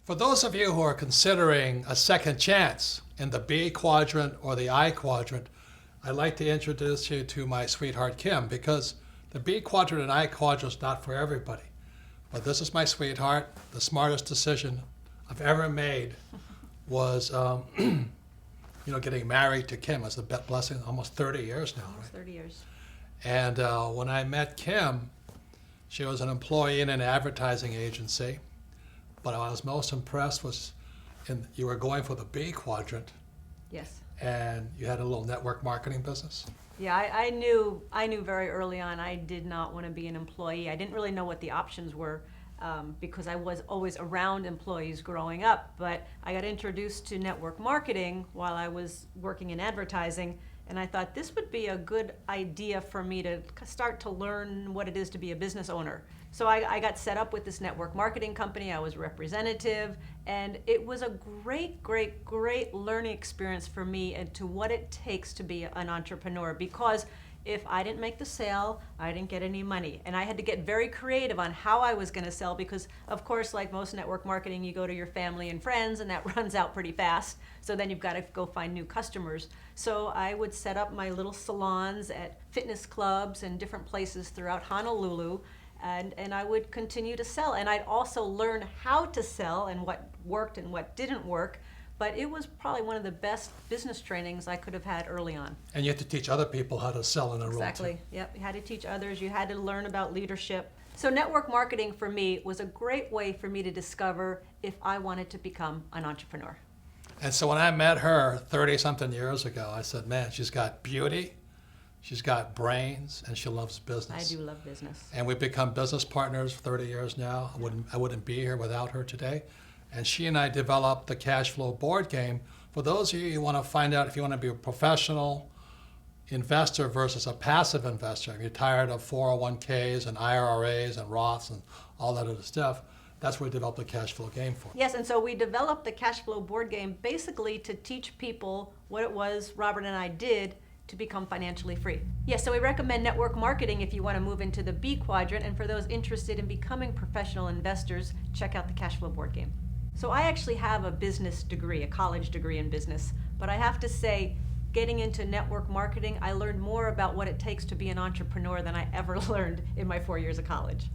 For those of you who are considering a second chance in the B quadrant or the I quadrant, I'd like to introduce you to my sweetheart Kim, because the B quadrant and I quadrant is not for everybody. But this is my sweetheart. The smartest decision I've ever made was getting married to Kim. It's a blessing, almost 30 years now. Almost 30 years. And when I met Kim, she was an employee in an advertising agency. But I was most impressed was you were going for the B quadrant. Yes. And you had a little network marketing business. Yeah, I knew very early on I did not want to be an employee. I didn't really know what the options were because I was always around employees growing up. But I got introduced to network marketing while I was working in advertising, and I thought this would be a good idea for me to start to learn what it is to be a business owner. So I got set up with this network marketing company. I was representative, and it was a great, great, great learning experience for me and to what it takes to be an entrepreneur, because if I didn't make the sale, I didn't get any money. And I had to get very creative on how I was going to sell because, of course, like most network marketing, you go to your family and friends, and that runs out pretty fast. So then you've got to go find new customers. So I would set up my little salons at fitness clubs and different places throughout Honolulu, and I would continue to sell. And I'd also learn how to sell and what worked and what didn't work. But it was probably one of the best business trainings I could have had early on. And you had to teach other people how to sell in a role. Exactly. Yep. You had to teach others. You had to learn about leadership. So network marketing for me was a great way for me to discover if I wanted to become an entrepreneur. And so when I met her 30-something years ago, I said, man, she's got beauty, she's got brains, and she loves business. I do love business. And we've become business partners for 30 years now. I wouldn't be here without her today. And she and I developed the cash flow board game. For those of you who want to find out if you want to be a professional investor versus a passive investor, if you're tired of 401ks and IRAs and Roths and all that other stuff, that's what we developed the cash flow game for. Yes, and so we developed the cash flow board game basically to teach people what it was Robert and I did to become financially free. Yes, so we recommend network marketing if you want to move into the B quadrant, and for those interested in becoming professional investors, check out the cash flow board game. So I actually have a business degree, a college degree in business, but I have to say, getting into network marketing, I learned more about what it takes to be an entrepreneur than I ever learned in my 4 years of college.